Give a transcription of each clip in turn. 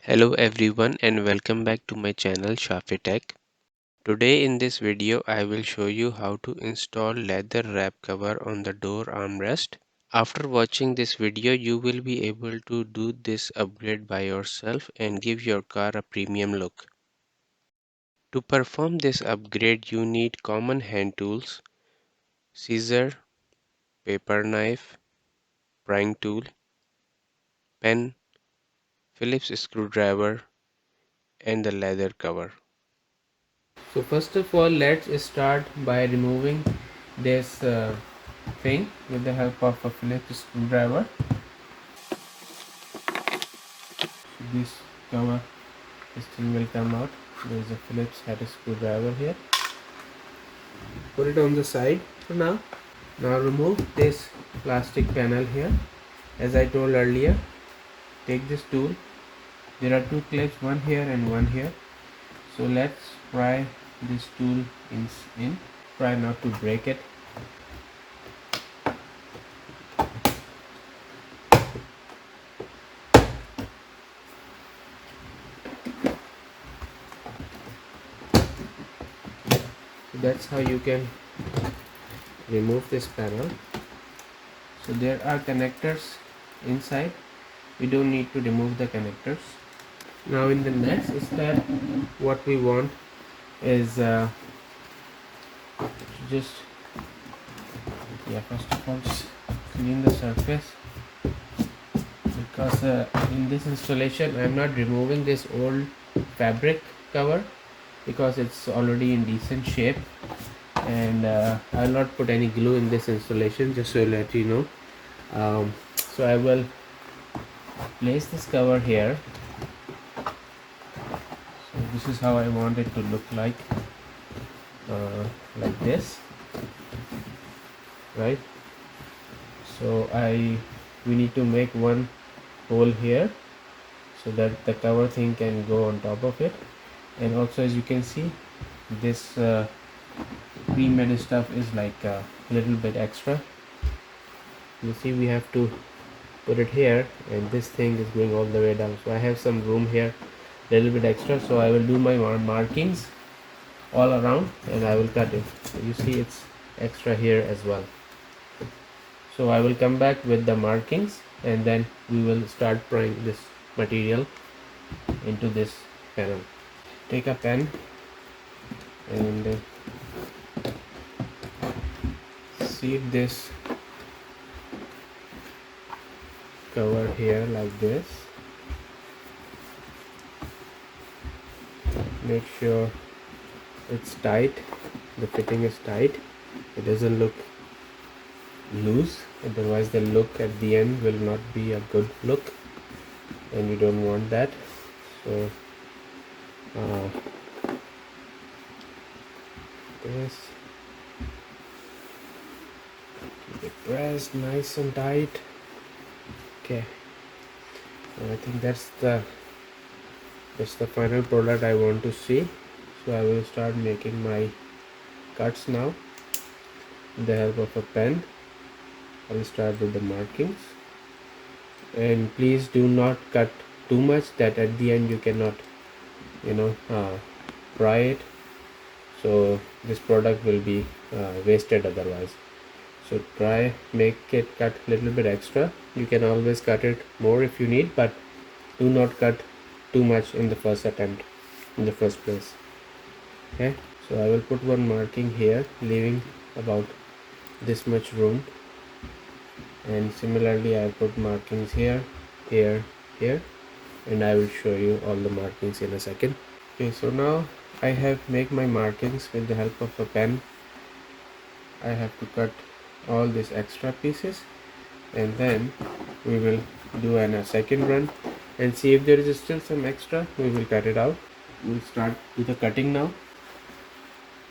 Hello everyone and welcome back to my channel Shafi Tech. Today in this video I will show you how to install leather wrap cover on the door armrest. After watching this video you will be able to do this upgrade by yourself and give your car a premium look. To perform this upgrade you need common hand tools, scissor, paper knife, prying tool, pen, Phillips screwdriver and the leather cover. So first of all, let's start by removing this thing with the help of a Phillips screwdriver. So this cover, this thing will come out. There is a Phillips head screwdriver here. Put it on the side for now. Now remove this plastic panel here. As I told earlier, take this tool. There are two clips, one here and one here. So let's pry this tool in. Try not to break it. That's how you can remove this panel. So there are connectors inside. We don't need to remove the connectors. Now in the next step what we want is just first of all just clean the surface, because in this installation I am not removing this old fabric cover because it's already in decent shape, and I will not put any glue in this installation, just to let you know. So I will place this cover here. So this is how I want it to look like this, right? So we need to make one hole here so that the cover thing can go on top of it. And also, as you can see, this pre-made stuff is like a little bit extra. You see, we have to put it here, and this thing is going all the way down. So I have some room here, little bit extra. So I will do my markings all around and I will cut it. So you see it's extra here as well. So I will come back with the markings and then we will start prying this material into this panel. Take a pen and seat this cover here like this. Make sure it's tight, the fitting is tight, it doesn't look loose, otherwise the look at the end will not be a good look and you don't want that. So this, keep it pressed nice and tight. Okay, and I think that's the final product I want to see. So I will start making my cuts now with the help of a pen. I will start with the markings, and please do not cut too much that at the end you cannot pry it, so this product will be wasted otherwise. So make it cut a little bit extra. You can always cut it more if you need, but do not cut too much in the first attempt, in the first place. Okay, so I will put one marking here, leaving about this much room, and similarly I put markings here, here, here, and I will show you all the markings in a second. Okay, so now I have made my markings with the help of a pen. I have to cut all these extra pieces, and then we will do a second run and see if there is still some extra. We will cut it out. We'll start with the cutting now.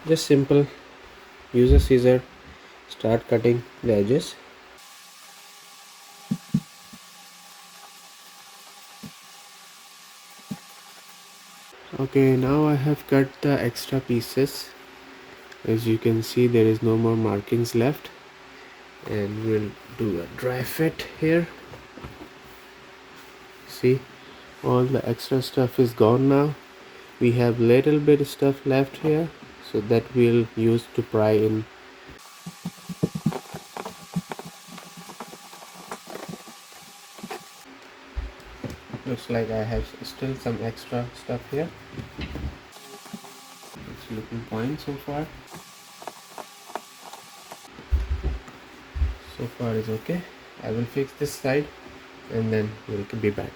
Just simple, use a scissor, start cutting the edges. Okay, now I have cut the extra pieces. As you can see, there is no more markings left, and we'll do a dry fit here. See, All the extra stuff is gone now. We have little bit of stuff left here, so that we'll use to pry in. Looks like I have still some extra stuff here. It's looking fine so far. So far is okay. I will fix this side and then we'll be back.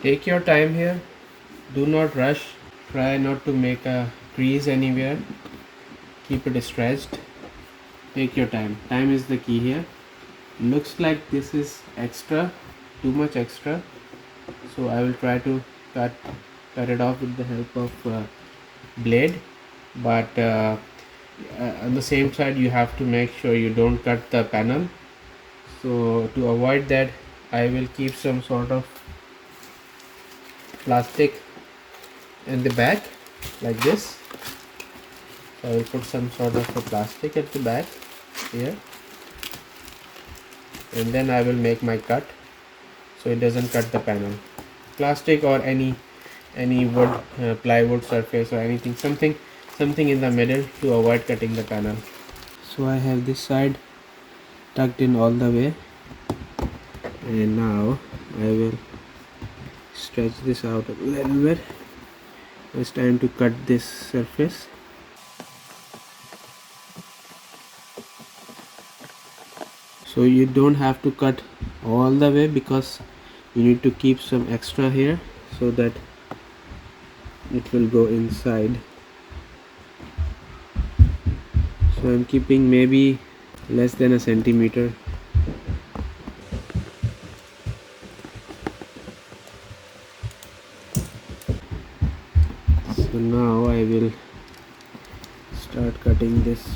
Take your time here. Do not rush. Try not to make a crease anywhere. Keep it stretched. Take your time. Time is the key here. Looks like this is extra, too much extra. So I will try to cut it off with the help of blade. But on the same side, you have to make sure you don't cut the panel. So to avoid that, I will keep some sort of plastic in the back like this. So I will put some sort of a plastic at the back here, and then I will make my cut so it doesn't cut the panel. Plastic or any wood, plywood surface or anything, something in the middle to avoid cutting the panel. So I have this side tucked in all the way, and now I will stretch this out a little bit. It's time to cut this surface. So you don't have to cut all the way because you need to keep some extra here so that it will go inside. So I'm keeping maybe less than a centimeter. So now I will start cutting this.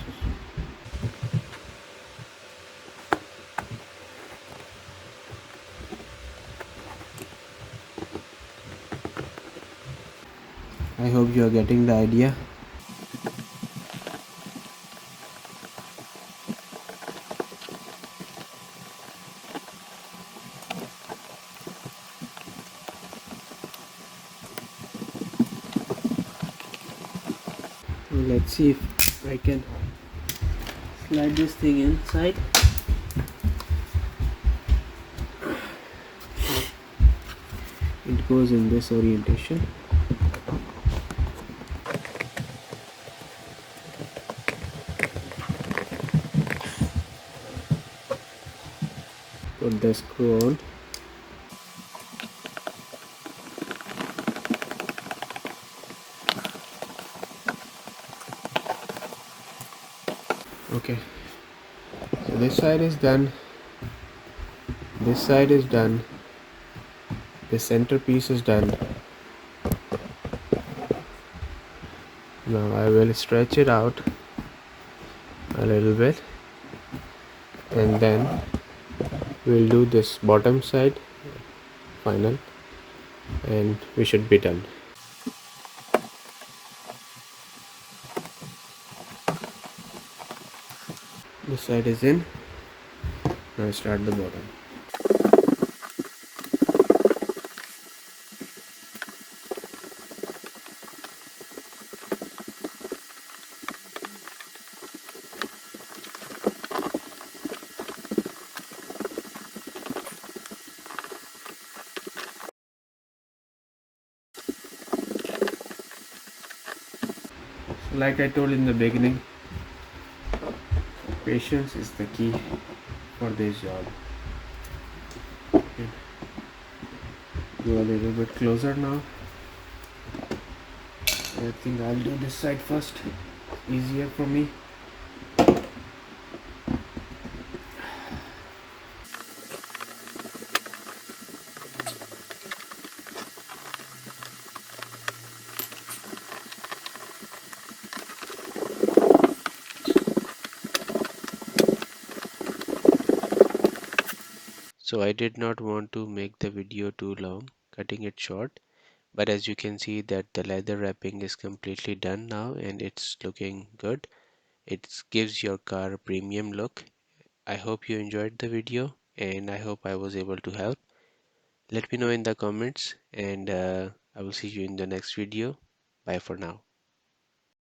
I hope you are getting the idea. Let's see if I can slide this thing inside. It goes in this orientation. Put the screw on. Okay, so this side is done, this side is done, the centerpiece is done. Now I will stretch it out a little bit, and then we'll do this bottom side final, and we should be done. This side is in. Now start the bottom. So like I told in the beginning, patience is the key for this job. Okay. Go a little bit closer now. I think I'll do this side first. Easier for me. So I did not want to make the video too long, cutting it short, but as you can see that the leather wrapping is completely done now and it's looking good. It gives your car a premium look. I hope you enjoyed the video and I hope I was able to help. Let me know in the comments and I will see you in the next video. Bye for now.